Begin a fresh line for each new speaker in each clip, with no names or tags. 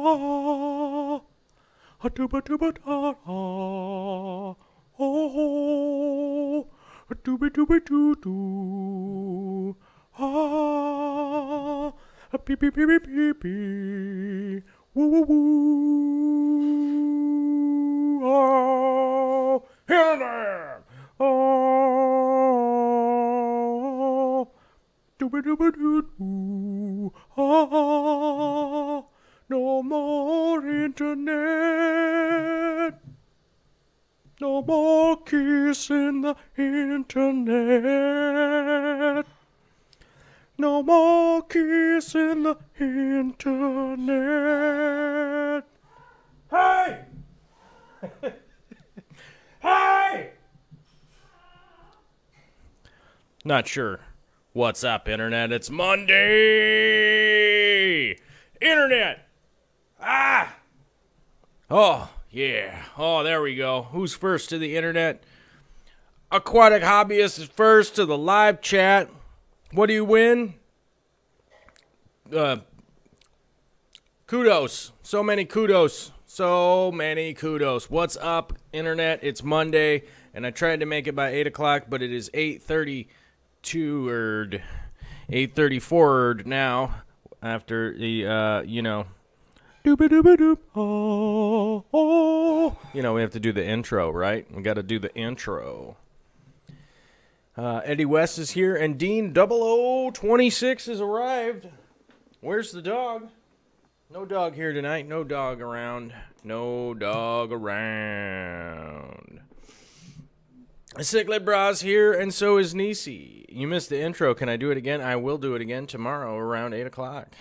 ah, a dooba dooba da ah, oh, a dooba dooba doo doo, ah, a beep beep beep beep beep beep, woo woo woo, oh, here there, oh, dooba dooba doo doo, ah. No more internet. No more kissing the internet. No more kissing the internet. Hey! Hey! Not sure what's up, internet. It's Monday! Internet! Ah! Oh, yeah. Oh, there we go. Who's first to the internet? Aquatic Hobbyist is first to the live chat. What do you win? Kudos. So many kudos. So many kudos. What's up, internet? It's Monday, and I tried to make it by 8 o'clock, but it is 8:32 or 8:34 now after the, doop-a-doop-a-doop, oh, oh. We have to do the intro, right? We got to do the intro. Eddie West is here, and Dean 0026 has arrived. Where's the dog? No dog here tonight. No dog around. No dog around. Ciclet Bra's here, and so is Nisi. You missed the intro. Can I do it again? I will do it again tomorrow around 8 o'clock.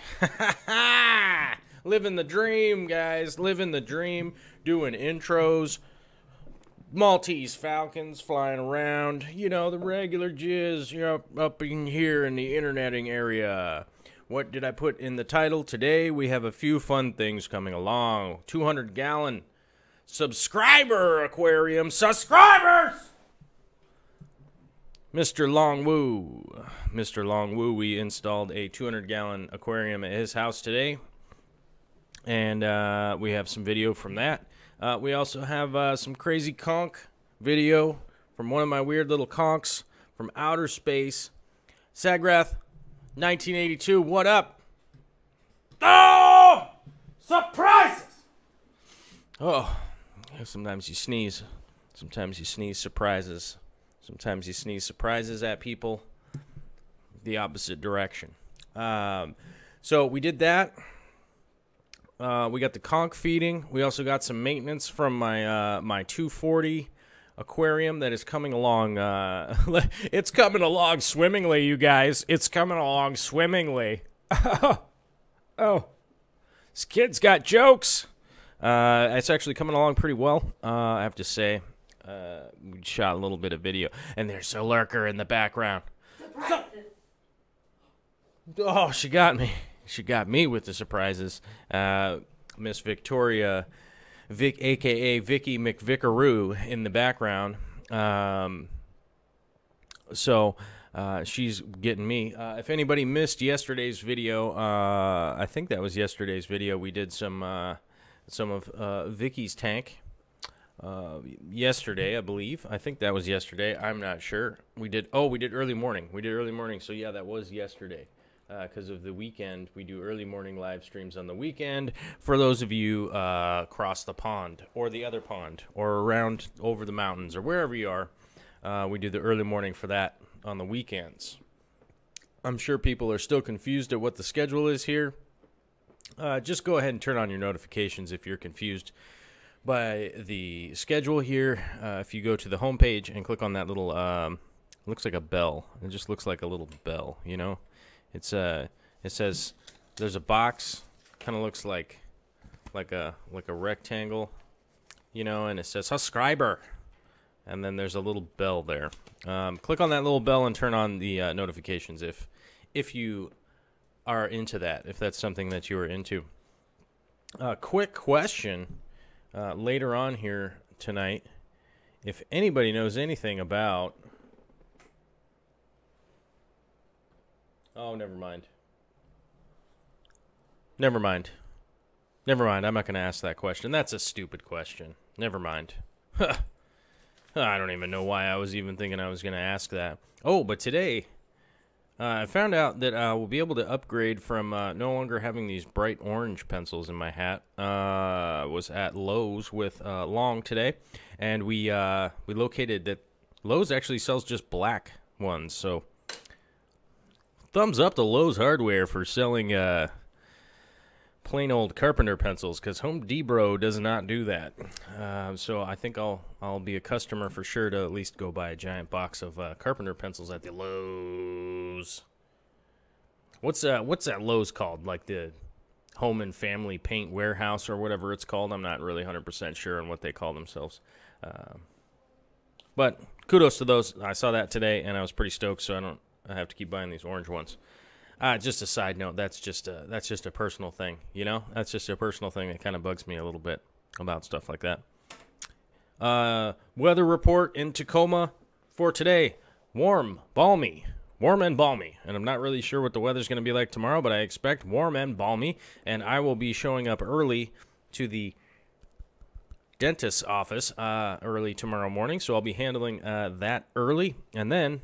Living the dream, guys. Living the dream. Doing intros. Maltese Falcons flying around. The regular jizz up in here in the interneting area. What did I put in the title? Today we have a few fun things coming along. 200-gallon subscriber aquarium. Subscribers! Mr. Longwoo, we installed a 200-gallon aquarium at his house today. And we have some video from that. We also have some crazy conch video from one of my weird little conchs from outer space. Sagrath, 1982, what up? Oh! Surprises! Oh, sometimes you sneeze. Sometimes you sneeze surprises. Sometimes you sneeze surprises at people. The opposite direction. So we did that. We got the conch feeding. We also got some maintenance from my 240 aquarium that is coming along. It's coming along swimmingly, you guys. It's coming along swimmingly. Oh, this kid's got jokes. It's actually coming along pretty well, I have to say. We shot a little bit of video, and there's a lurker in the background. Oh, she got me. She got me with the surprises. Miss Victoria, a.k.a. Vicky McVickaroo, in the background. So she's getting me. If anybody missed yesterday's video, I think that was yesterday's video. We did some of Vicky's tank yesterday, I believe. I think that was yesterday. I'm not sure. We did early morning. So yeah, that was yesterday. Because of the weekend, we do early morning live streams on the weekend. For those of you across the pond, or the other pond, or around over the mountains, or wherever you are, we do the early morning for that on the weekends. I'm sure people are still confused at what the schedule is here. Just go ahead and turn on your notifications if you're confused by the schedule here. If you go to the homepage and click on that little, looks like a bell. It just looks like a little bell, It says there's a box, kind of looks like a rectangle, and it says subscriber, and then there's a little bell there. Click on that little bell and turn on the notifications if you are into that, if that's something that you are into. Quick question later on here tonight, if anybody knows anything about... Oh, never mind. Never mind. I'm not going to ask that question. That's a stupid question. Never mind. I don't even know why I was even thinking I was going to ask that. Oh, but today I found out that I will be able to upgrade from no longer having these bright orange pencils in my hat. I was at Lowe's with Long today, and we located that Lowe's actually sells just black ones. So thumbs up to Lowe's Hardware for selling plain old carpenter pencils, because Home Depot does not do that. So I think I'll be a customer for sure to at least go buy a giant box of carpenter pencils at the Lowe's. What's that Lowe's called? Like the Home and Family Paint Warehouse or whatever it's called. I'm not really 100% sure on what they call themselves. But kudos to those. I saw that today and I was pretty stoked, so I have to keep buying these orange ones. Just a side note, that's just a personal thing, you know? That's just a personal thing that kind of bugs me a little bit about stuff like that. Weather report in Tacoma for today. Warm and balmy. And I'm not really sure what the weather's going to be like tomorrow, but I expect warm and balmy. And I will be showing up early to the dentist's office early tomorrow morning, so I'll be handling that early. And then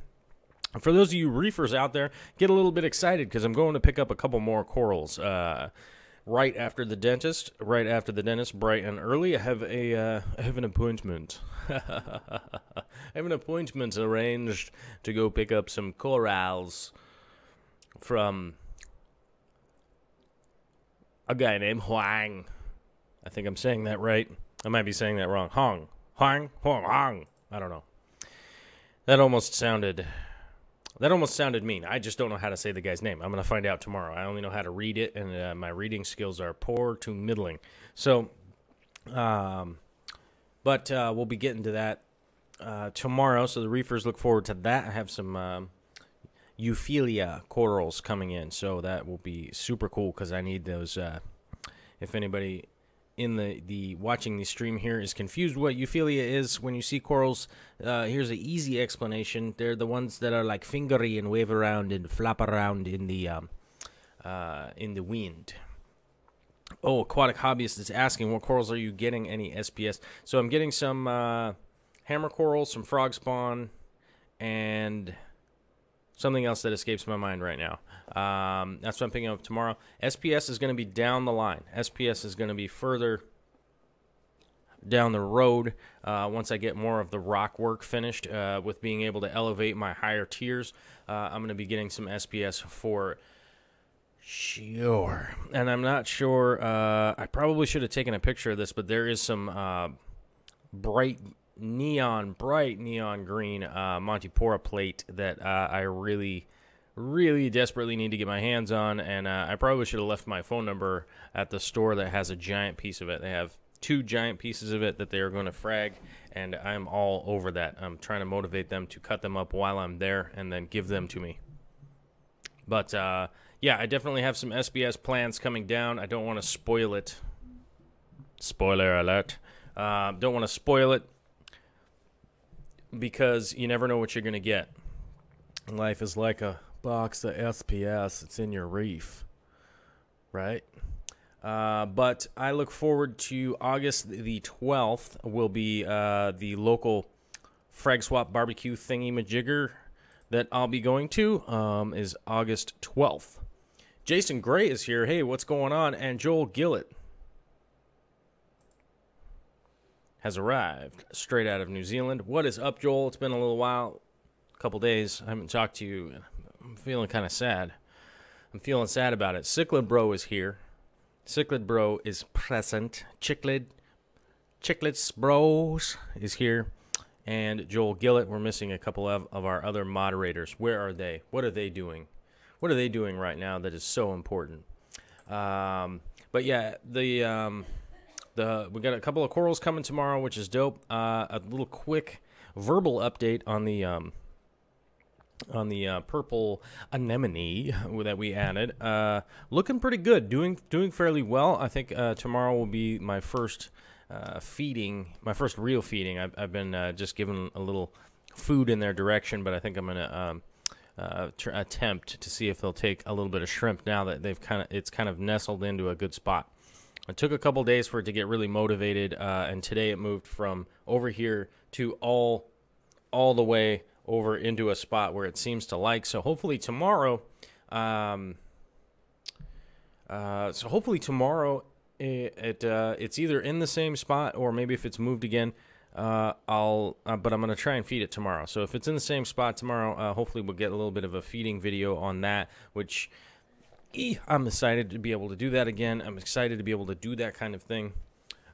for those of you reefers out there, get a little bit excited because I'm going to pick up a couple more corals right after the dentist, bright and early. I have an appointment. I have an appointment arranged to go pick up some corals from a guy named Huang. I think I'm saying that right. I might be saying that wrong. Hong. I don't know. That almost sounded mean. I just don't know how to say the guy's name. I'm going to find out tomorrow. I only know how to read it, and my reading skills are poor to middling. So, but we'll be getting to that tomorrow, so the reefers look forward to that. I have some Euphilia corals coming in, so that will be super cool because I need those. If anybody in the watching the stream here is confused what Euphilia is, when you see corals, here's an easy explanation. They're the ones that are like fingery and wave around and flap around in the wind. Oh, Aquatic Hobbyist is asking, what corals are you getting? Any SPS? So I'm getting some hammer corals, some frog spawn, and something else that escapes my mind right now. That's what I'm picking up tomorrow. SPS is going to be down the line. SPS is going to be further down the road once I get more of the rock work finished with being able to elevate my higher tiers. I'm going to be getting some SPS for sure. And I'm not sure. I probably should have taken a picture of this, but there is some bright neon green Montipora plate that I really desperately need to get my hands on, and I probably should have left my phone number at the store that has a giant piece of it. They have 2 giant pieces of it that they are going to frag, and I'm all over that. I'm trying to motivate them to cut them up while I'm there and then give them to me. But yeah, I definitely have some SBS plans coming down. I don't want to spoil it. Spoiler alert. Don't want to spoil it, because you never know what you're going to get. Life is like a box of SPS. It's in your reef, right? But I look forward to August the 12th will be the local Frag Swap barbecue thingy-majigger that I'll be going to is August 12th. Jason Gray is here. Hey, what's going on? And Joel Gillett has arrived straight out of New Zealand. What is up, Joel? It's been a little while, a couple days. I haven't talked to you. I'm feeling kind of sad. I'm feeling sad about it. Cichlid Bro is here. Cichlid Bro is present. Chicklets Bros is here. And Joel Gillett. We're missing a couple of our other moderators. Where are they? What are they doing? What are they doing right now that is so important? But yeah, we got a couple of corals coming tomorrow, which is dope. A little quick verbal update on the purple anemone that we added. Looking pretty good, doing fairly well. I think tomorrow will be my first real feeding. I've been just giving a little food in their direction, but I think I'm gonna attempt to see if they'll take a little bit of shrimp now that it's kind of nestled into a good spot. It took a couple days for it to get really motivated, and today it moved from over here to all the way over into a spot where it seems to like. So hopefully tomorrow, it's either in the same spot, or maybe if it's moved again, but I'm gonna try and feed it tomorrow. So if it's in the same spot tomorrow, hopefully we'll get a little bit of a feeding video on that, which I'm excited to be able to do that again. I'm excited to be able to do that kind of thing.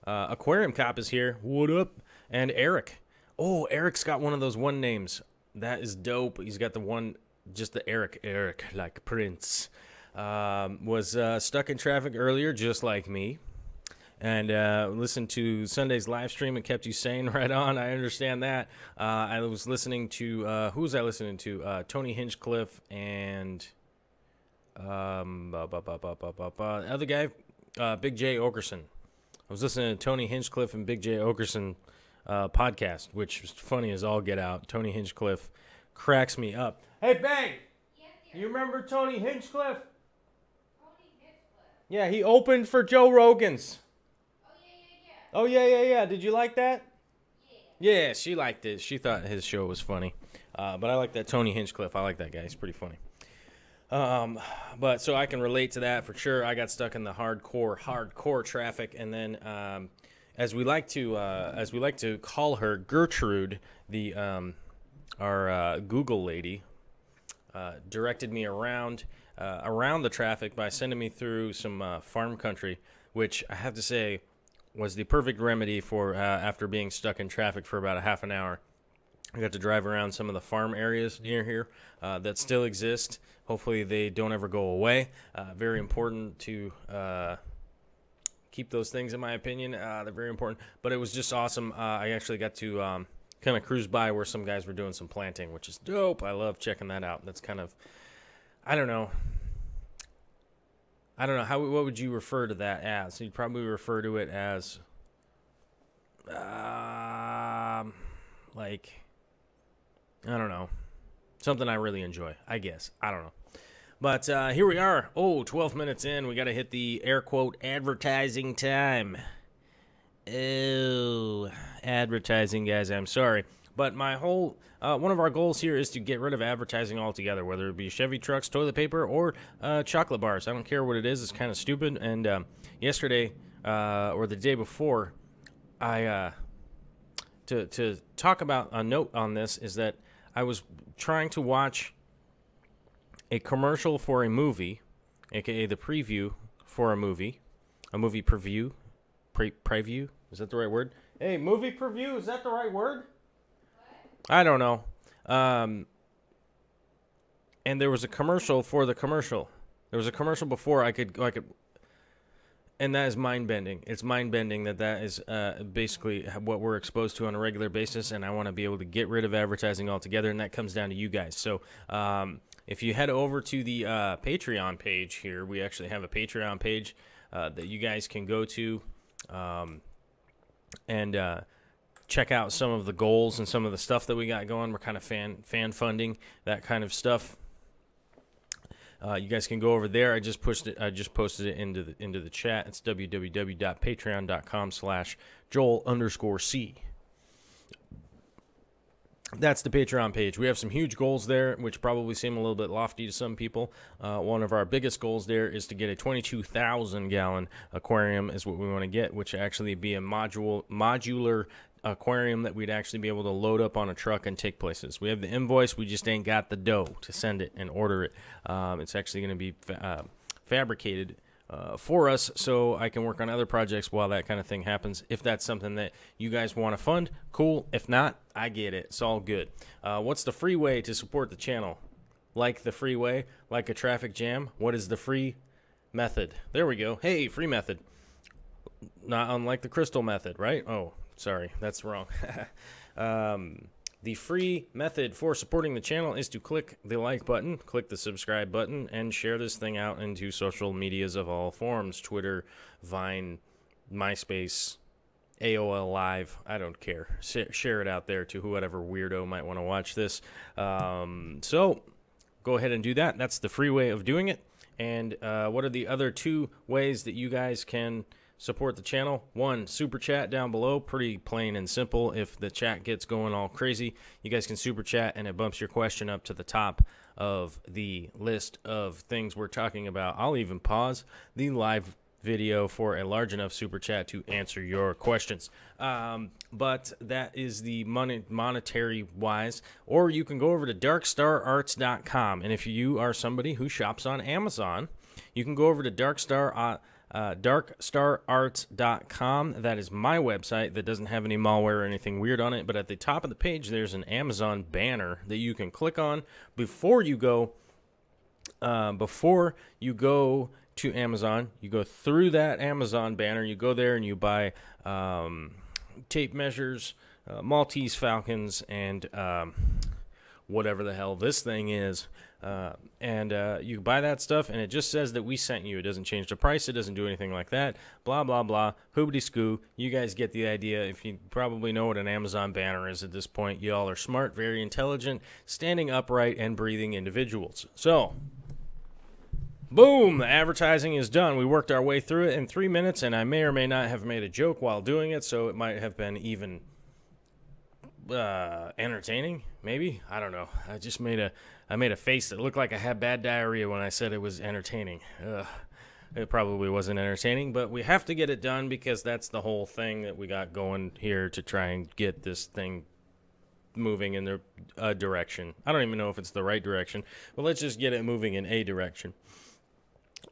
Aquarium Cop is here. What up? And Eric. Oh, Eric's got one of those one names. That is dope. He's got the one, just the Eric like Prince. Was stuck in traffic earlier, just like me. And listened to Sunday's live stream and kept you sane. Right on. I understand that. I was listening to, who was I listening to? Tony Hinchcliffe and the other guy, Big J Okerson. I was listening to Tony Hinchcliffe and Big J Okerson podcast, which was funny as all get out. Tony Hinchcliffe cracks me up. Hey, Bang! Yes, you remember Tony Hinchcliffe? Tony Hinchcliffe. Yeah, he opened for Joe Rogan's. Oh, yeah. Did you like that? Yeah, she liked it. She thought his show was funny. But I like that Tony Hinchcliffe. I like that guy. He's pretty funny. But so I can relate to that for sure. I got stuck in the hardcore traffic, and then as we like to call her, Gertrude, the our Google lady, directed me around the traffic by sending me through some farm country, which I have to say was the perfect remedy for after being stuck in traffic for about a half an hour. I got to drive around some of the farm areas near here that still exist. Hopefully they don't ever go away. Very important to keep those things, in my opinion. They're very important. But it was just awesome. I actually got to kind of cruise by where some guys were doing some planting, which is dope. I love checking that out. That's kind of, I don't know. What would you refer to that as? You'd probably refer to it as, like, I don't know. Something I really enjoy, I guess. I don't know. But here we are. 12 minutes in. We got to hit the air quote advertising time. Oh, advertising, guys. I'm sorry. But my whole, one of our goals here is to get rid of advertising altogether, whether it be Chevy trucks, toilet paper, or chocolate bars. I don't care what it is. It's kind of stupid. And yesterday, or the day before, I, to talk about a note on this is that I was trying to watch a commercial for a movie, aka the preview for a movie preview. Preview? Is that the right word? Hey, movie preview, is that the right word? What? I don't know. And there was a commercial for the commercial. There was a commercial before I could, and that is mind-bending. It's mind-bending that is basically what we're exposed to on a regular basis, and I want to be able to get rid of advertising altogether, and that comes down to you guys. So if you head over to the Patreon page here, we actually have a Patreon page that you guys can go to and check out some of the goals and some of the stuff that we got going. We're kind of fan funding, that kind of stuff. You guys can go over there. I just posted it into the chat. It's www.patreon.com/Joel_C. That's the Patreon page. We have some huge goals there, which probably seem a little bit lofty to some people. One of our biggest goals there is to get a 22,000-gallon aquarium is what we want to get, which actually be a modular aquarium that we'd actually be able to load up on a truck and take places. We have the invoice. We just ain't got the dough to send it and order it. It's actually going to be fabricated for us, so I can work on other projects while that kind of thing happens. If that's something that you guys want to fund, cool. If not, I get it. It's all good. What's the free way to support the channel? Like the freeway, like a traffic jam. What is the free method? There we go. Hey, free method. Not unlike the crystal method, right? Oh, sorry, that's wrong. The free method for supporting the channel is to click the like button, click the subscribe button, and share this thing out into social medias of all forms. Twitter, Vine, MySpace, AOL Live. I don't care. Share it out there to whoever weirdo might want to watch this. So go ahead and do that. That's the free way of doing it. And what are the other two ways that you guys can support the channel. One, super chat down below, pretty plain and simple. If the chat gets going all crazy, you guys can super chat and it bumps your question up to the top of the list of things we're talking about. I'll even pause the live video for a large enough super chat to answer your questions. But that is the monetary wise. Or you can go over to darkstararts.com, and if you are somebody who shops on Amazon, you can go over to darkstararts.com. That is my website that doesn't have any malware or anything weird on it, but at the top of the page there's an Amazon banner that you can click on before you go to Amazon. You go through that Amazon banner, you go there and you buy tape measures, Maltese Falcons, and whatever the hell this thing is. And you buy that stuff, and it just says that we sent you. It doesn't change the price. It doesn't do anything like that. Blah, blah, blah. Hoobity-scoo. You guys get the idea. If you probably know what an Amazon banner is at this point, y'all are smart, very intelligent, standing upright, and breathing individuals. So, boom, the advertising is done. We worked our way through it in 3 minutes, and I may or may not have made a joke while doing it, so it might have been even entertaining, maybe. I don't know. I just made a face that looked like I had bad diarrhea when I said it was entertaining. It probably wasn't entertaining, but we have to get it done because that's the whole thing that we got going here to try and get this thing moving in the direction. I don't even know if it's the right direction, but let's just get it moving in a direction.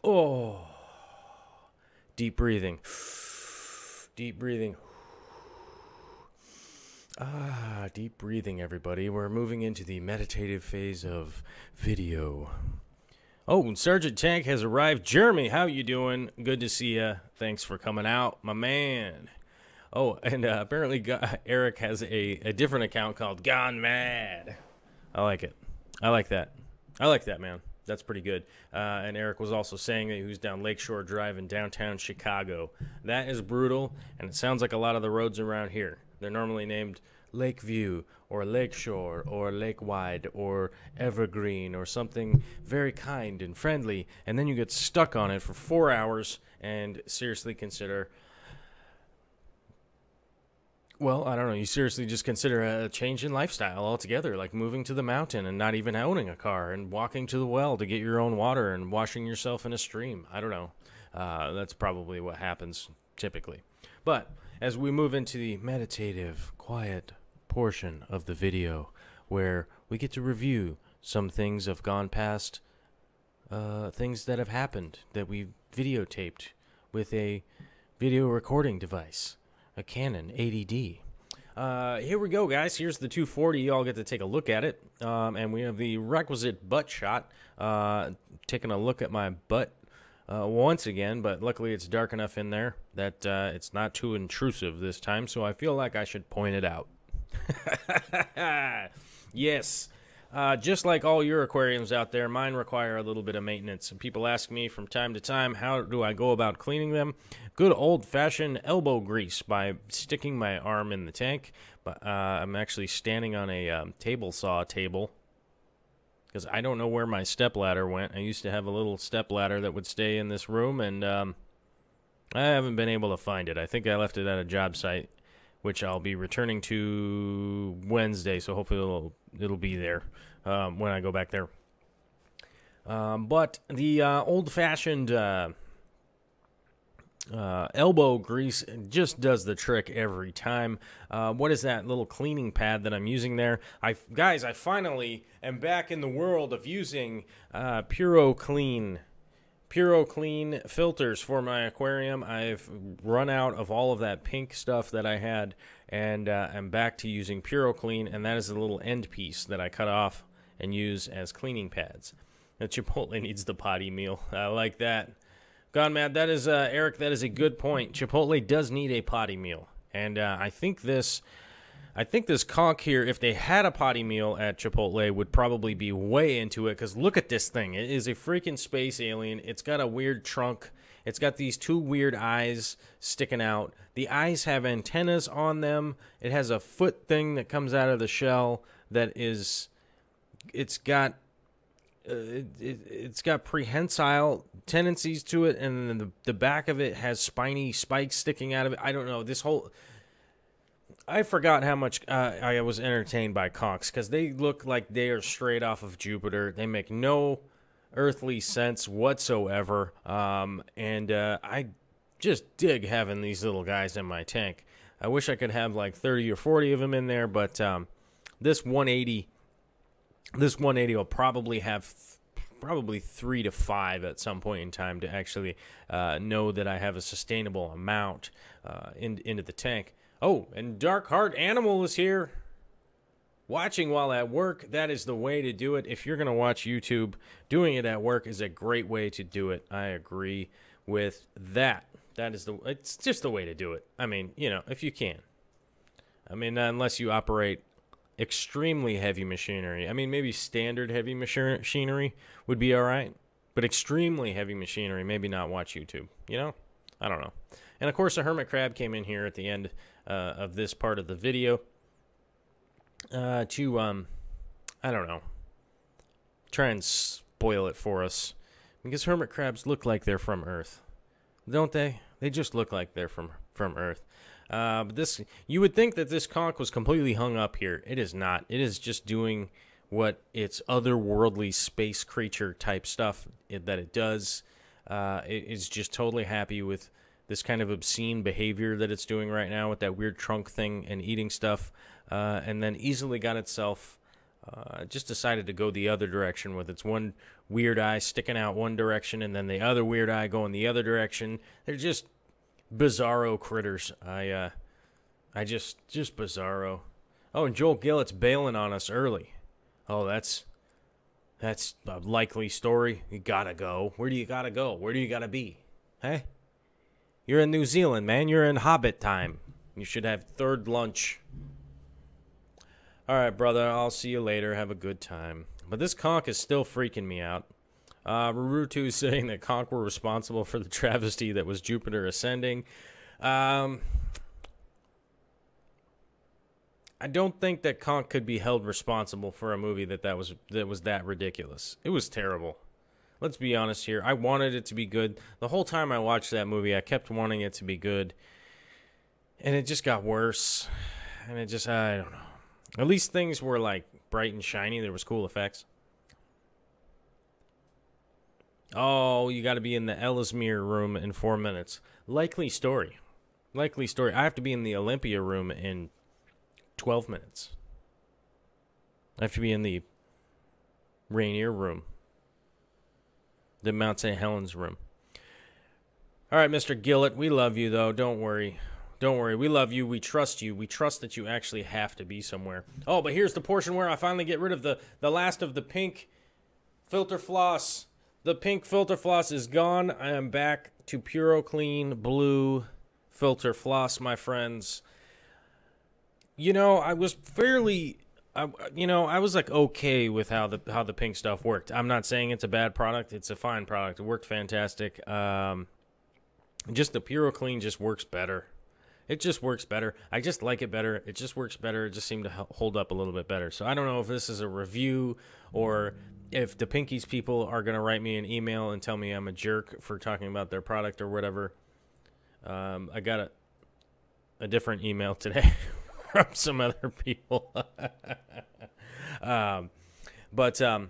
Oh, deep breathing. Deep breathing. Deep breathing, everybody. We're moving into the meditative phase of video. Oh, Sergeant Tank has arrived. Jeremy, how you doing? Good to see you. Thanks for coming out, my man. Oh, and apparently Eric has a different account called Gone Mad. I like it. I like that. I like that, man. That's pretty good. And Eric was also saying that he was down Lakeshore Drive in downtown Chicago. That is brutal, and it sounds like a lot of the roads around here. They're normally named Lakeview or Lakeshore or Lakewide or Evergreen or something very kind and friendly, and then you get stuck on it for 4 hours and seriously consider, well, I don't know, you seriously just consider a change in lifestyle altogether, like moving to the mountain and not even owning a car and walking to the well to get your own water and washing yourself in a stream. I don't know. That's probably what happens typically. But as we move into the meditative, quiet portion of the video, where we get to review some things of gone past, things that have happened that we videotaped with a video recording device, a Canon 80D. Here we go, guys. Here's the 240. You all get to take a look at it. And we have the requisite butt shot. Taking a look at my butt once again, but luckily it's dark enough in there that it's not too intrusive this time, so I feel like I should point it out. Yes. Just like all your aquariums out there, mine require a little bit of maintenance. And people ask me from time to time, how do I go about cleaning them? Good old-fashioned elbow grease by sticking my arm in the tank. But I'm actually standing on a table saw table because I don't know where my stepladder went. I used to have a little stepladder that would stay in this room, and I haven't been able to find it. I think I left it at a job site, which I'll be returning to Wednesday, so hopefully it'll be there when I go back there. But the old-fashioned elbow grease just does the trick every time. What is that little cleaning pad that I'm using there? Guys, I finally am back in the world of using Puro Clean filters for my aquarium. I've run out of all of that pink stuff that I had, and I'm back to using Puro Clean, and that is the little end piece that I cut off and use as cleaning pads. The Chipotle needs the potty meal. I like that. Gone Mad, that is, Eric, that is a good point. Chipotle does need a potty meal, and I think this conch here, if they had a potty meal at Chipotle, would probably be way into it, because look at this thing. It is a freaking space alien. It's got a weird trunk. It's got these two weird eyes sticking out. The eyes have antennas on them. It has a foot thing that comes out of the shell that is, it's got it's got prehensile tendencies to it, and then the back of it has spiny spikes sticking out of it. I don't know. I forgot how much I was entertained by conchs, because they look like they are straight off of Jupiter. They make no earthly sense whatsoever, and I just dig having these little guys in my tank. I wish I could have like 30 or 40 of them in there, but this 180 will probably have 3 to 5 at some point in time to actually know that I have a sustainable amount into the tank. Oh, and Dark Heart Animal is here, watching while at work. That is the way to do it. If you're going to watch YouTube, doing it at work is a great way to do it. I agree with that. It's just the way to do it. I mean, you know, if you can. I mean, unless you operate extremely heavy machinery. I mean, maybe standard heavy machinery would be all right, but extremely heavy machinery, maybe not watch YouTube, you know? I don't know. And, of course, a hermit crab came in here at the end of this part of the video to, I don't know, try and spoil it for us. Because hermit crabs look like they're from Earth, don't they? They just look like they're from Earth. But you would think that this conch was completely hung up here. It is not. It is just doing what its otherworldly space creature type stuff that it does. It is just totally happy with this kind of obscene behavior that it's doing right now with that weird trunk thing and eating stuff, and then easily got itself just decided to go the other direction with its one weird eye sticking out one direction and then the other weird eye going the other direction. They're just bizarro critters. I just bizarro. Oh, and Joel Gillett's bailing on us early. Oh, that's a likely story. You gotta go. Where do you gotta go? Where do you gotta be? Hey? You're in New Zealand, man. You're in Hobbit time. You should have third lunch. All right, brother. I'll see you later. Have a good time. But this conch is still freaking me out. Rurutu is saying that conch were responsible for the travesty that was Jupiter ascending. I don't think that conch could be held responsible for a movie that was that ridiculous. It was terrible. Let's be honest here. I wanted it to be good. The whole time I watched that movie, I kept wanting it to be good. And it just got worse. And it just, I don't know. At least things were like bright and shiny. There was cool effects. Oh, you got to be in the Ellesmere room in 4 minutes. Likely story. Likely story. I have to be in the Olympia room in 12 minutes. I have to be in the Rainier room. The Mount St. Helens room. All right, Mr. Gillett, we love you, though. Don't worry. Don't worry. We love you. We trust you. We trust that you actually have to be somewhere. Oh, but here's the portion where I finally get rid of the last of the pink filter floss. The pink filter floss is gone. I am back to Puro Clean blue filter floss, my friends. You know, I was fairly... I was like okay with how the pink stuff worked. I'm not saying it's a bad product. It's a fine product. It worked fantastic. Just the Puro Clean just works better. It just works better. I just like it better. It just works better. It just seemed to hold up a little bit better. So I don't know if this is a review or if the Pinkies people are going to write me an email and tell me I'm a jerk for talking about their product or whatever. I got a different email today. From some other people. But I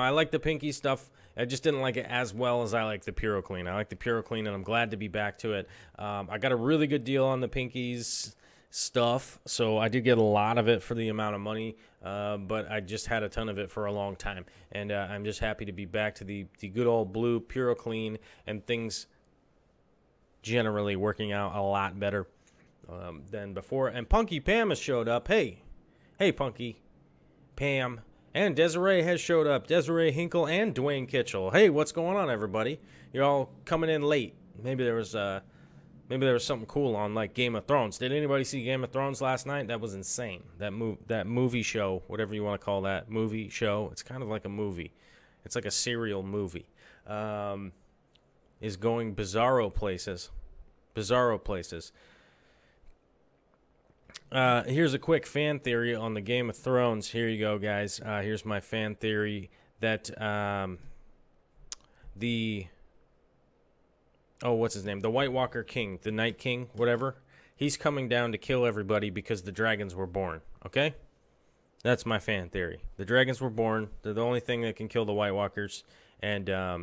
like the pinky stuff. I just didn't like it as well as I like the Puro Clean. I like the Puro Clean, and I'm glad to be back to it. I got a really good deal on the pinkies stuff, so I did get a lot of it for the amount of money, but I just had a ton of it for a long time, and I'm just happy to be back to the good old blue Puro Clean, and things generally working out a lot better than before. And Punky Pam has showed up. Hey Punky Pam. And Desiree has showed up. Desiree Hinkle and Dwayne Kitchell. Hey, what's going on, everybody? You're all coming in late. Maybe there was something cool on like Game of Thrones. Did anybody see Game of Thrones last night? That was insane. That movie show, whatever you want to call that movie show. It's kind of like a movie. It's like a serial movie. Is going bizarro places. Bizarro places. Here's a quick fan theory on the Game of Thrones. Here you go, guys. Here's my fan theory that what's his name? The White Walker King, the Night King, whatever. He's coming down to kill everybody because the dragons were born. Okay? That's my fan theory. The dragons were born. They're the only thing that can kill the White Walkers, and I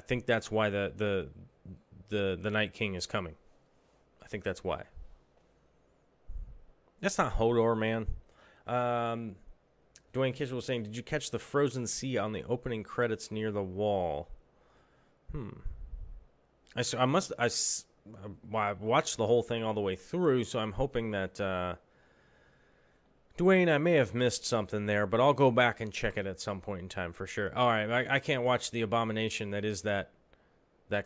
think that's why the Night King is coming. I think that's why. That's not Hodor, man. Dwayne Kitchell was saying, did you catch the frozen sea on the opening credits near the wall? I watched the whole thing all the way through, so I'm hoping that Dwayne, I may have missed something there, but I'll go back and check it at some point in time for sure. All right, I can't watch the abomination that is that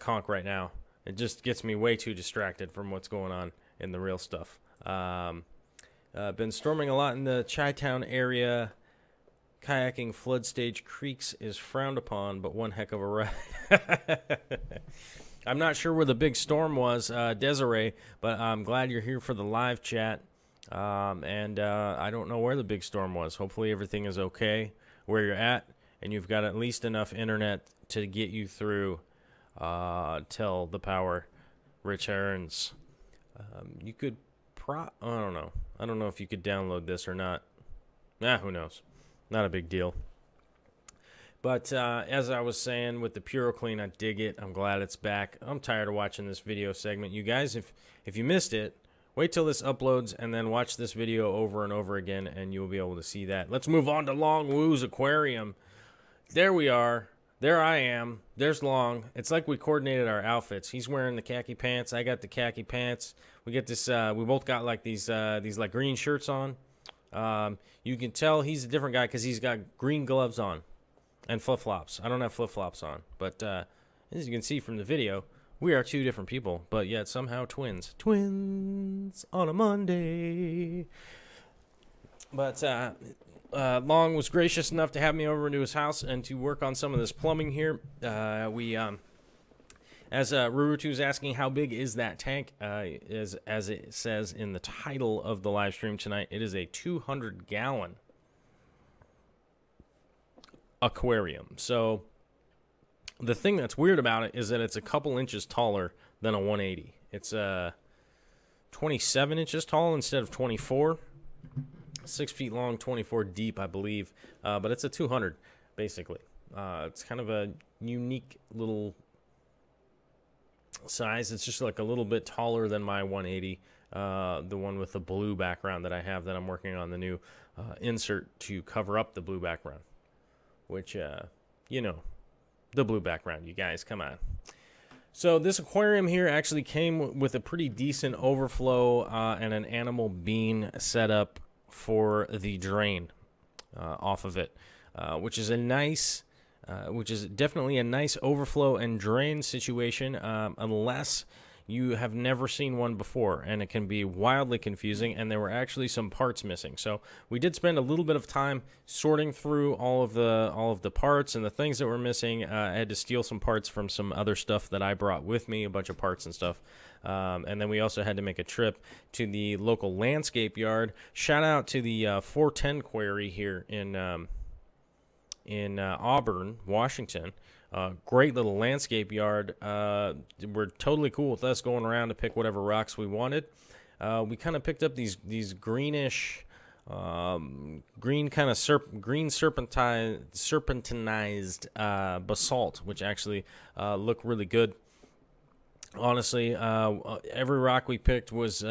conch right now. It just gets me way too distracted from what's going on in the real stuff. Been storming a lot in the Chi-Town area. Kayaking flood stage creeks is frowned upon, but one heck of a ride. I'm not sure where the big storm was, Desiree, but I'm glad you're here for the live chat. I don't know where the big storm was. Hopefully everything is okay where you're at, and you've got at least enough internet to get you through till the power returns. You could I don't know. I don't know if you could download this or not. Who knows? Not a big deal. But as I was saying with the PuroClean, I dig it. I'm glad it's back. I'm tired of watching this video segment. You guys, if you missed it, wait till this uploads and then watch this video over and over again, and you'll be able to see that. Let's move on to Long Woo's aquarium. There we are. There I am. There's Long. It's like we coordinated our outfits. He's wearing the khaki pants. I got the khaki pants. We get this. We both got like these like green shirts on. You can tell he's a different guy because he's got green gloves on and flip-flops. I don't have flip-flops on, but as you can see from the video, we are two different people, but yet somehow twins. Twins on a Monday. But Long was gracious enough to have me over into his house and to work on some of this plumbing here. As Rurutu is asking, how big is that tank? As it says in the title of the live stream tonight, it is a 200-gallon aquarium. So the thing that's weird about it is that it's a couple inches taller than a 180. It's 27 inches tall instead of 24. 6 feet long, 24 deep, I believe. But it's a 200, basically. It's kind of a unique little size. It's just like a little bit taller than my 180, the one with the blue background that I have that I'm working on the new insert to cover up the blue background, which you know, the blue background, you guys, come on. So this aquarium here actually came with a pretty decent overflow and an animal bean setup for the drain off of it, which is a nice which is definitely a nice overflow and drain situation, unless you have never seen one before, and it can be wildly confusing, and there were actually some parts missing. So we did spend a little bit of time sorting through all of the parts and the things that were missing. I had to steal some parts from some other stuff that I brought with me, a bunch of parts and stuff. And then we also had to make a trip to the local landscape yard. Shout out to the 410 Quarry here in Auburn, Washington. Great little landscape yard. We're totally cool with us going around to pick whatever rocks we wanted. We kind of picked up these greenish, green kind of serpentinized basalt, which actually look really good. Honestly, every rock we picked was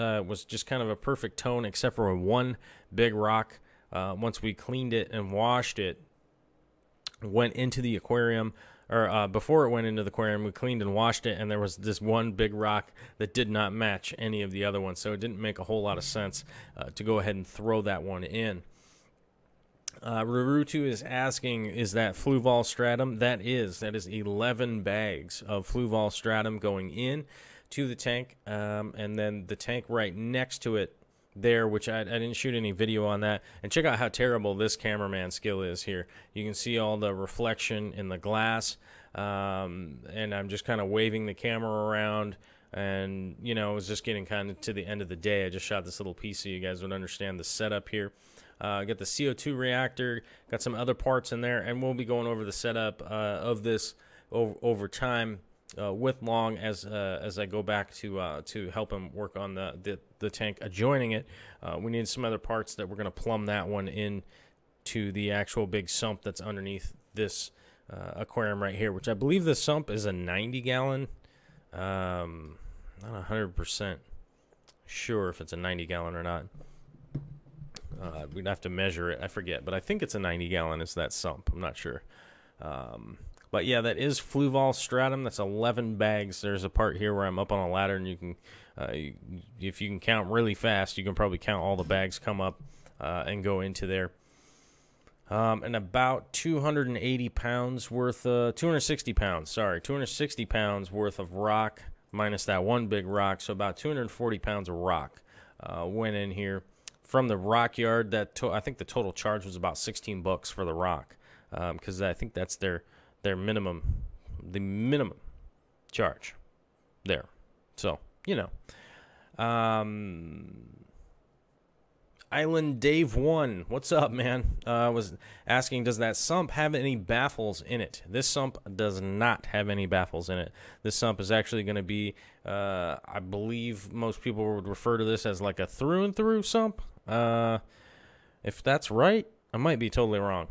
just kind of a perfect tone, except for one big rock. Once we cleaned it and washed it, went into the aquarium, or before it went into the aquarium, we cleaned and washed it, and there was this one big rock that did not match any of the other ones, so it didn't make a whole lot of sense to go ahead and throw that one in. Rurutu is asking, is that Fluval stratum? That is 11 bags of Fluval stratum going in to the tank, and then the tank right next to it there, which I didn't shoot any video on that. And check out how terrible this cameraman skill is here. You can see all the reflection in the glass, and I'm just kind of waving the camera around And, you know, it was just getting kind of to the end of the day. I just shot this little piece so you guys would understand the setup here. Got the CO2 reactor, got some other parts in there, and we'll be going over the setup of this over time with Long as I go back to help him work on the tank adjoining it. We need some other parts that we're going to plumb that one in to the actual big sump that's underneath this aquarium right here, which I believe the sump is a 90-gallon. Not 100% sure if it's a 90-gallon or not. We'd have to measure it. I forget, but I think it's a 90-gallon is that sump. I'm not sure. But yeah, that is Fluval stratum. That's 11 bags. There's a part here where I'm up on a ladder, and you can, if you can count really fast, you can probably count all the bags come up and go into there. And about 280 pounds worth, 260 pounds, sorry, 260 pounds worth of rock, minus that one big rock, so about 240 pounds of rock went in here from the rock yard. That I think the total charge was about $16 for the rock, because I think that's their minimum, the minimum charge there. So, you know. Island Dave 1, what's up, man? Was asking, does that sump have any baffles in it? This sump does not have any baffles in it. This sump is actually going to be, I believe most people would refer to this as like a through-and-through sump. If that's right, I might be totally wrong.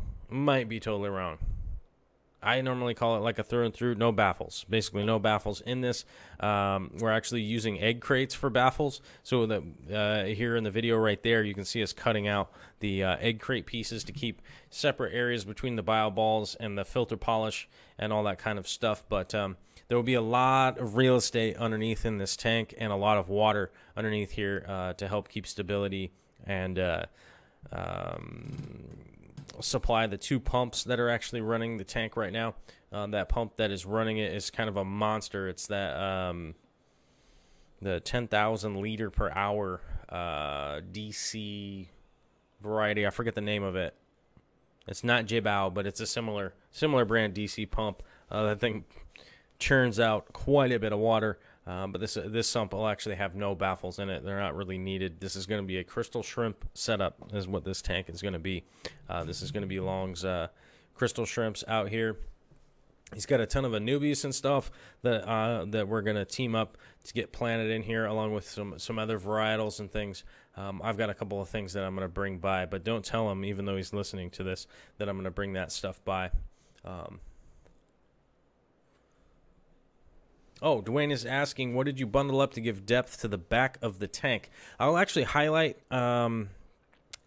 I normally call it like a through and through, no baffles. Basically, no baffles in this. We're actually using egg crates for baffles. So that here in the video right there, you can see us cutting out the egg crate pieces to keep separate areas between the bio balls and the filter polish and all that kind of stuff. But there will be a lot of real estate underneath in this tank and a lot of water underneath here to help keep stability and supply the two pumps that are actually running the tank right now. That pump that is running it is kind of a monster. It's that the 10,000 liter per hour DC variety. I forget the name of it. It's not Jibao, but it's a similar brand DC pump. That thing churns out quite a bit of water. But this sump will actually have no baffles in it. They're not really needed. This is going to be a crystal shrimp setup is what this tank is going to be. This is going to be Long's crystal shrimps out here. He's got a ton of Anubias and stuff that we're going to team up to get planted in here, along with some other varietals and things. I've got a couple of things that I'm going to bring by, but don't tell him, even though he's listening to this, that I'm going to bring that stuff by. Oh, Dwayne is asking, what did you bundle up to give depth to the back of the tank? I'll actually highlight when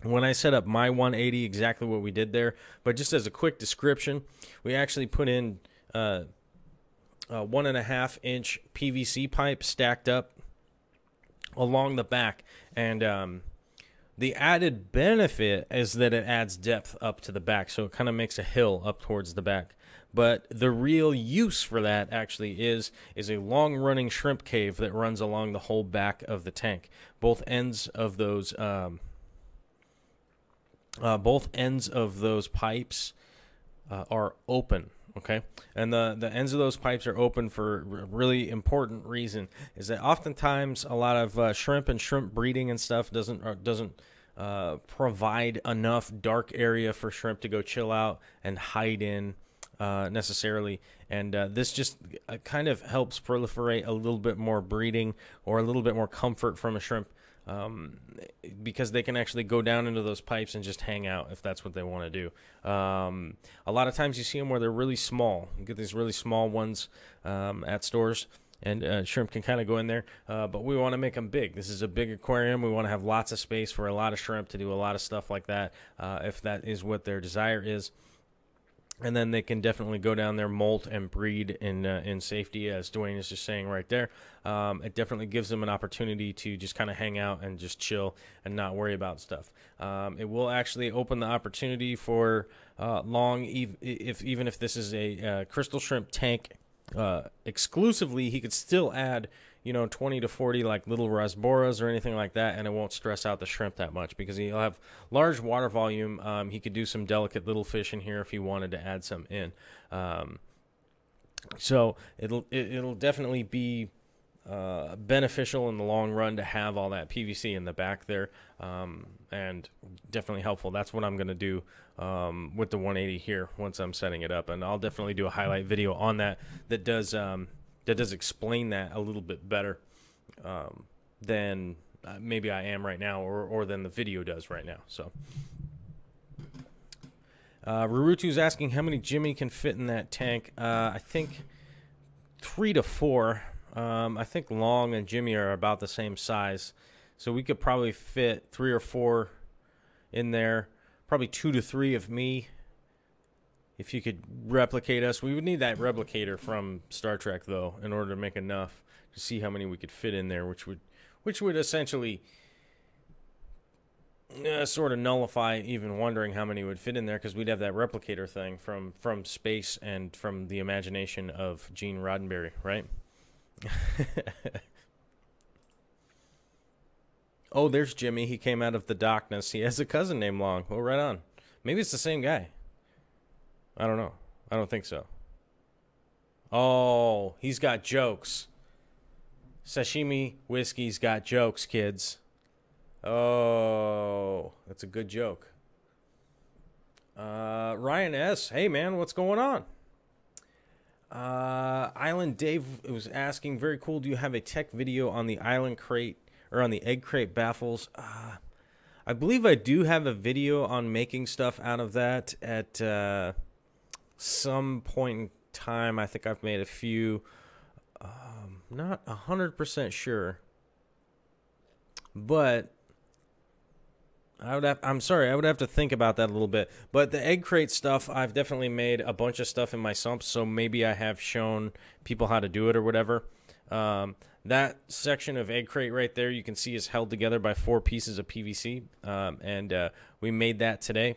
I set up my 180 exactly what we did there. But just as a quick description, we actually put in 1.5 inch PVC pipe stacked up along the back. And the added benefit is that it adds depth up to the back. So it kind of makes a hill up towards the back. But the real use for that actually is a long-running shrimp cave that runs along the whole back of the tank. Both ends of those pipes are open. Okay, and the ends of those pipes are open for a really important reason. Is that oftentimes a lot of shrimp and shrimp breeding and stuff doesn't provide enough dark area for shrimp to go chill out and hide in. Necessarily, and this just kind of helps proliferate a little bit more breeding or a little bit more comfort from a shrimp, because they can actually go down into those pipes and just hang out if that's what they want to do. A lot of times you see them where they're really small. You get these really small ones at stores, and shrimp can kind of go in there, but we want to make them big. This is a big aquarium. We want to have lots of space for a lot of shrimp to do a lot of stuff like that, if that is what their desire is. And then they can definitely go down there, molt, and breed in safety, as Dwayne is just saying right there. It definitely gives them an opportunity to just kind of hang out and just chill and not worry about stuff. It will actually open the opportunity for Long, even if this is a crystal shrimp tank exclusively, he could still add 20 to 40 like little rasboras or anything like that, and it won't stress out the shrimp that much because he'll have large water volume. He could do some delicate little fish in here if he wanted to add some in. So it'll definitely be beneficial in the long run to have all that PVC in the back there, and definitely helpful. That's what I'm going to do with the 180 here once I'm setting it up, and I'll definitely do a highlight video on that does explain that a little bit better than maybe I am right now, or than the video does right now. So Rurutu's asking how many Jimmy can fit in that tank. I think 3 to 4. I think Long and Jimmy are about the same size, so we could probably fit 3 or 4 in there. Probably 2 to 3 of me. If you could replicate us, we would need that replicator from Star Trek though, in order to make enough to see how many we could fit in there, which would essentially sort of nullify even wondering how many would fit in there, because we'd have that replicator thing from space and from the imagination of Gene Roddenberry, right? Oh, there's Jimmy. He came out of the darkness. He has a cousin named Long. Well, right on. Maybe it's the same guy. I don't know. I don't think so. Oh, he's got jokes. Sashimi Whiskey's got jokes, kids. Oh, that's a good joke. Ryan S. Hey, man, what's going on? Island Dave was asking, very cool. Do you have a tech video on the island crate or on the egg crate baffles? I believe I do have a video on making stuff out of that at some point in time. I think I've made a few. Not 100% sure, but I'm sorry, I would have to think about that a little bit. But the egg crate stuff, I've definitely made a bunch of stuff in my sumps, so maybe I have shown people how to do it or whatever. That section of egg crate right there, you can see, is held together by 4 pieces of PVC, and we made that today.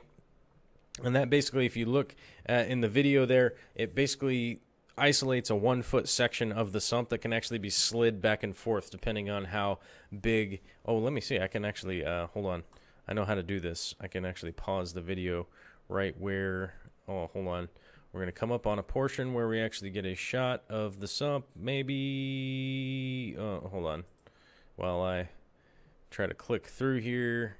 And that basically, if you look in the video there, it basically isolates a 1-foot section of the sump that can actually be slid back and forth depending on how big. Oh, let me see. I can actually, hold on. I know how to do this. I can actually pause the video right where, oh, hold on. We're going to come up on a portion where we actually get a shot of the sump. Maybe, hold on. While I try to click through here.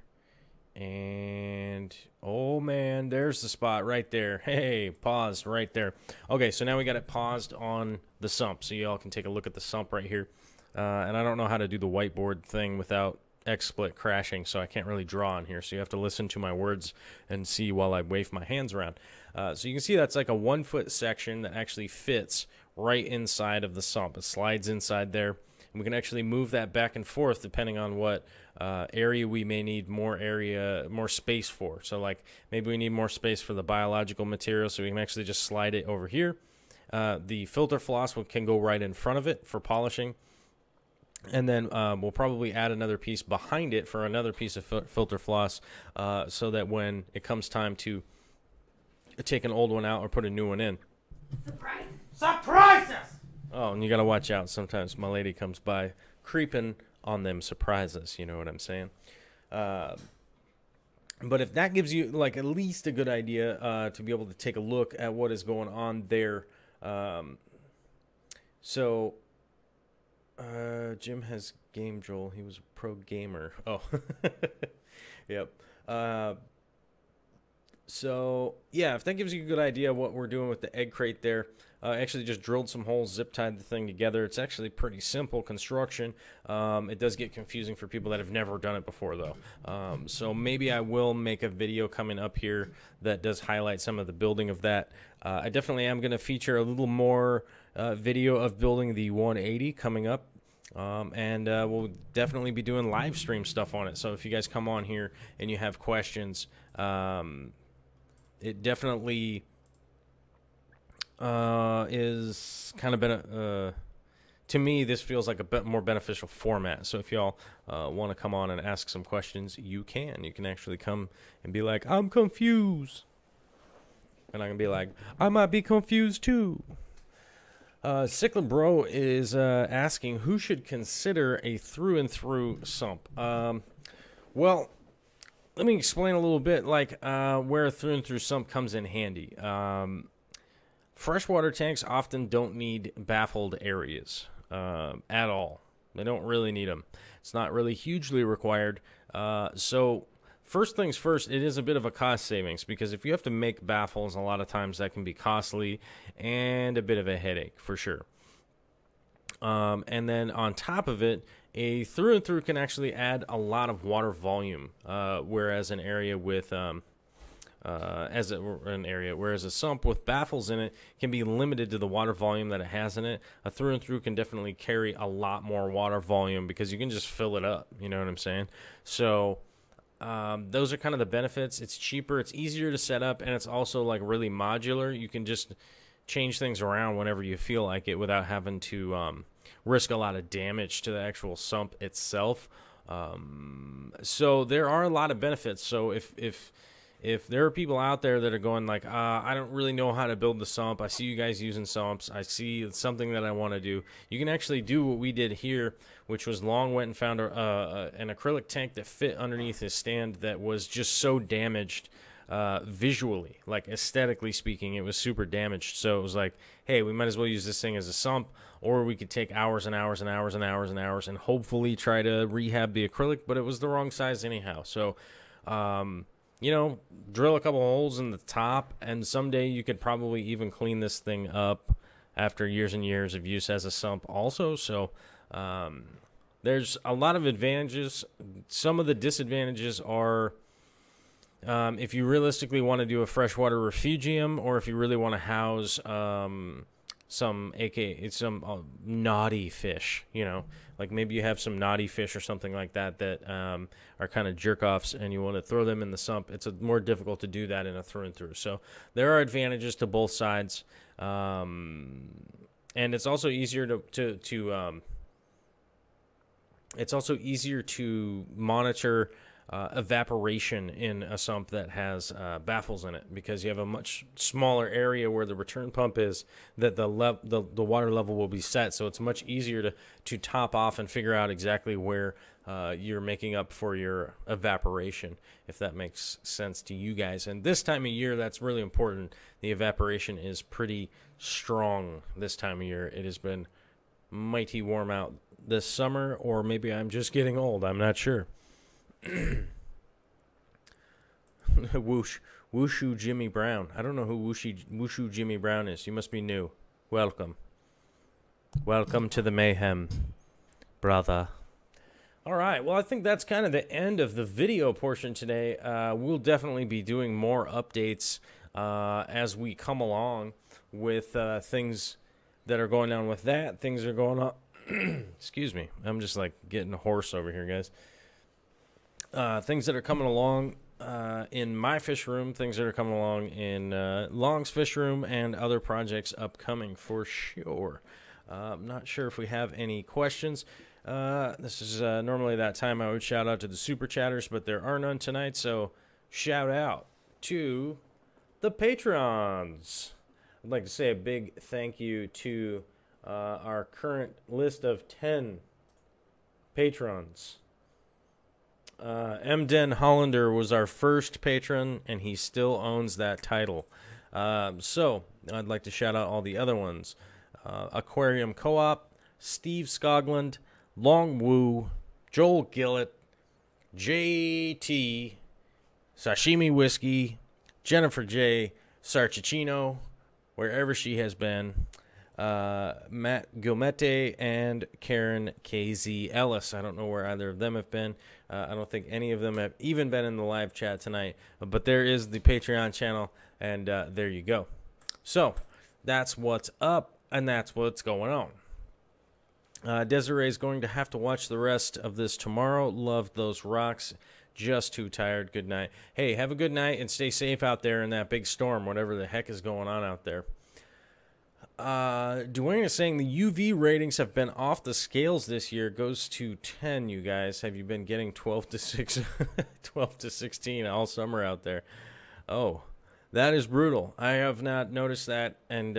And, oh man, there's the spot right there. Hey, paused right there. Okay, so now we got it paused on the sump, so y'all can take a look at the sump right here. And I don't know how to do the whiteboard thing without XSplit crashing, so I can't really draw on here. So you have to listen to my words and see while I wave my hands around. So you can see that's like a 1-foot section that actually fits right inside of the sump. It slides inside there. And we can actually move that back and forth depending on what area we may need more space for. So like maybe we need more space for the biological material, so we can actually just slide it over here. The filter floss can go right in front of it for polishing. And then we'll probably add another piece behind it for another piece of filter floss, so that when it comes time to take an old one out or put a new one in. Surprises! Oh, and you got to watch out. Sometimes my lady comes by creeping on them surprises. You know what I'm saying? But if that gives you like at least a good idea to be able to take a look at what is going on there. So Jim has game Joel. He was a pro gamer. Oh, yep. So yeah, if that gives you a good idea of what we're doing with the egg crate there. I actually just drilled some holes, zip tied the thing together. It's actually pretty simple construction. It does get confusing for people that have never done it before, though. So maybe I will make a video coming up here that does highlight some of the building of that. I definitely am going to feature a little more video of building the 180 coming up. And we'll definitely be doing live stream stuff on it. So if you guys come on here and you have questions, it definitely is kind of been to me, this feels like a bit more beneficial format. So if y'all want to come on and ask some questions, you can. You can actually come and be like, I'm confused. And I can be like, I might be confused too. Cyclin Bro is asking, who should consider a through-and-through sump? Well, let me explain a little bit like where a through-and-through sump comes in handy. Freshwater tanks often don't need baffled areas. at all. They don't really need them. It's not really hugely required. So first things first, it is a bit of a cost savings because if you have to make baffles, a lot of times that can be costly and a bit of a headache for sure. And then on top of it, a through and through can actually add a lot of water volume, whereas an area with whereas a sump with baffles in it can be limited to the water volume that it has in it. A through and through can definitely carry a lot more water volume because you can just fill it up. You know what I'm saying? So those are kind of the benefits. It's cheaper, it's easier to set up, and it's also like really modular. You can just change things around whenever you feel like it without having to risk a lot of damage to the actual sump itself. So there are a lot of benefits. So if there are people out there that are going like, I don't really know how to build the sump. I see you guys using sumps. I see it's something that I want to do. You can actually do what we did here, which was Long went and found an acrylic tank that fit underneath his stand that was just so damaged visually, like aesthetically speaking, it was super damaged. So it was like, hey, we might as well use this thing as a sump, or we could take hours and hours and hours and hours and hours and hopefully try to rehab the acrylic, but it was the wrong size anyhow. So, you know, drill a couple holes in the top, and someday you could probably even clean this thing up after years and years of use as a sump also. So there's a lot of advantages. Some of the disadvantages are if you realistically want to do a freshwater refugium, or if you really want to house some naughty fish, you know, like maybe you have some naughty fish or something like that that are kind of jerk-offs and you want to throw them in the sump. It's more difficult to do that in a through and through. So there are advantages to both sides, and it's also easier to monitor evaporation in a sump that has baffles in it, because you have a much smaller area where the return pump is, that the water level will be set, so it's much easier to top off and figure out exactly where you're making up for your evaporation, if that makes sense to you guys. And this time of year, that's really important. The evaporation is pretty strong this time of year. It has been mighty warm out this summer, or maybe I'm just getting old, I'm not sure. Wushu Jimmy Brown. I don't know who Wushu Jimmy Brown is. You must be new. Welcome to the mayhem, brother. All right, well, I think that's kind of the end of the video portion today. We'll definitely be doing more updates as we come along with things that are going on with that. Things are going on. Excuse me, I'm just like getting hoarse over here, guys. Things that are coming along in my fish room, things that are coming along in Long's fish room, and other projects upcoming for sure. I'm not sure if we have any questions. This is normally that time I would shout out to the super chatters, but there are none tonight, so shout out to the patrons. I'd like to say a big thank you to our current list of 10 patrons. Mden Hollander was our first patron, and he still owns that title. So I'd like to shout out all the other ones. Aquarium Co-op, Steve Scogland, Long Woo, Joel Gillett, JT, Sashimi Whiskey, Jennifer J, Sarchicino, wherever she has been, Matt Gilmette, and Karen KZ Ellis. I don't know where either of them have been. I don't think any of them have even been in the live chat tonight. But there is the Patreon channel, and there you go. So that's what's up, and that's what's going on. Desiree's going to have to watch the rest of this tomorrow. Loved those rocks. Just too tired. Good night. Hey, have a good night, and stay safe out there in that big storm, whatever the heck is going on out there. Dwayne is saying the UV ratings have been off the scales this year. Goes to 10, you guys. Have you been getting 12 to 6, 12 to 16 all summer out there? Oh, that is brutal. I have not noticed that, and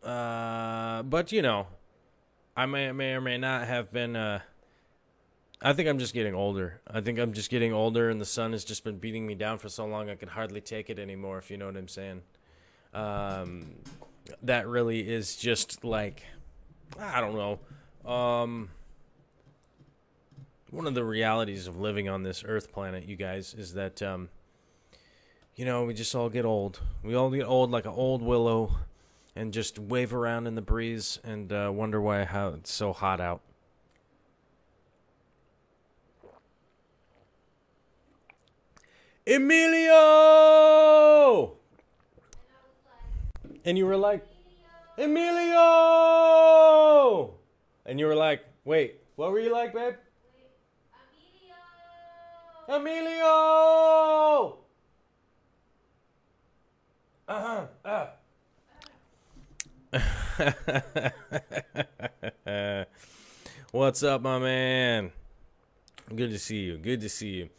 but you know, I may or may not have been. I think I'm just getting older. And the sun has just been beating me down for so long I could hardly take it anymore, if you know what I'm saying. that really is just like, I don't know. One of the realities of living on this Earth planet, you guys, is that, we just all get old. We all get old like an old willow and just wave around in the breeze and wonder how it's so hot out. Emilio! And you were like, Emilio! And you were like, wait, what were you like, babe? Emilio! What's up, my man? Good to see you. Good to see you.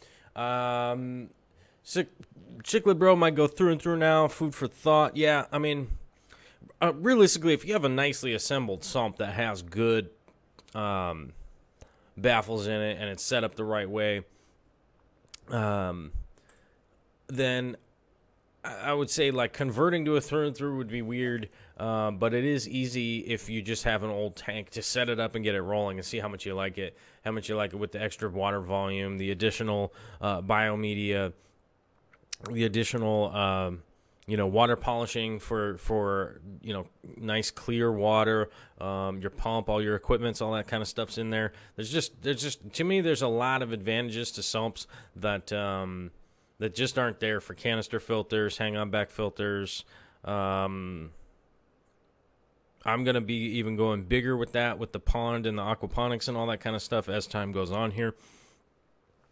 Chiclet Bro might go through and through now. Food for thought. Yeah, I mean, realistically, if you have a nicely assembled sump that has good baffles in it and it's set up the right way, then I would say like converting to a through and through would be weird, but it is easy if you just have an old tank to set it up and get it rolling and see how much you like it, with the extra water volume, the additional biomedia, the additional water polishing for nice clear water, your pump, all your equipments, all that kind of stuff's in there. There's just to me there's a lot of advantages to sumps that just aren't there for canister filters, hang-on back filters. I'm going to be even going bigger with that, with the pond and the aquaponics and all that kind of stuff as time goes on here.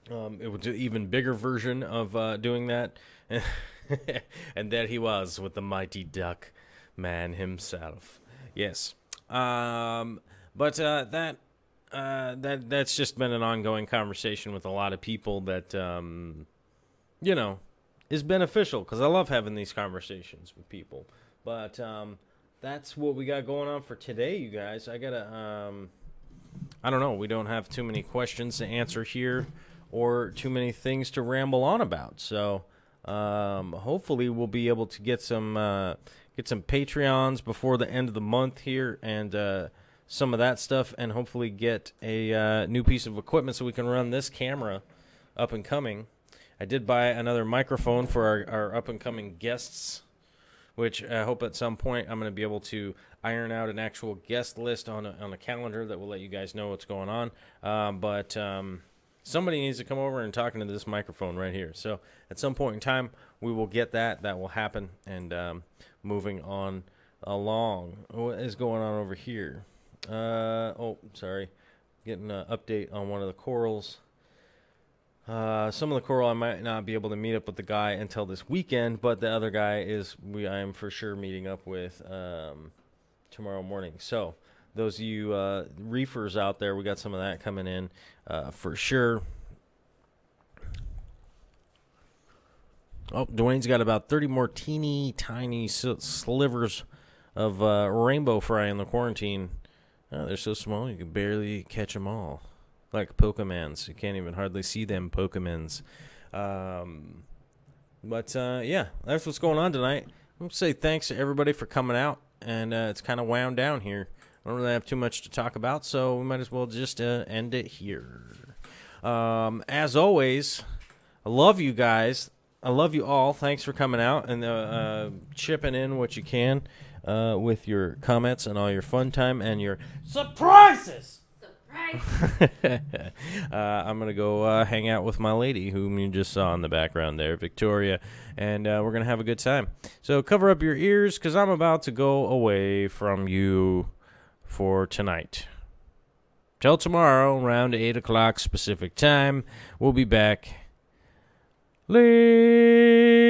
It was an even bigger version of doing that. And there he was with the mighty duck man himself. Yes. But that's just been an ongoing conversation with a lot of people that, is beneficial, because I love having these conversations with people. But that's what we got going on for today, you guys. I don't know. We don't have too many questions to answer here or too many things to ramble on about. So hopefully we'll be able to get some Patreons before the end of the month here, and some of that stuff, and hopefully get a new piece of equipment so we can run this camera up and coming. I did buy another microphone for our up and coming guests, which I hope at some point I'm going to be able to iron out an actual guest list on a calendar that will let you guys know what's going on. But somebody needs to come over and talk into this microphone right here. So at some point in time, we will get that. That will happen. And moving on along. What is going on over here? Sorry. Getting an update on one of the corals. Some of the coral I might not be able to meet up with the guy until this weekend, but the other guy I am for sure meeting up with tomorrow morning. So those of you reefers out there, we got some of that coming in for sure. Oh, Dwayne's got about 30 more teeny tiny slivers of rainbow fry in the quarantine. They're so small you can barely catch them all. Like Pokemons. You can't even hardly see them Pokemons. But yeah, that's what's going on tonight. I want to say thanks to everybody for coming out. And it's kind of wound down here. I don't really have too much to talk about, so we might as well just end it here. As always, I love you guys. I love you all. Thanks for coming out and chipping in what you can with your comments and all your fun time and your surprises. I'm going to go hang out with my lady, whom you just saw in the background there, Victoria, and we're going to have a good time. So cover up your ears, because I'm about to go away from you for tonight. Till tomorrow, around 8 o'clock Pacific time, we'll be back. Later.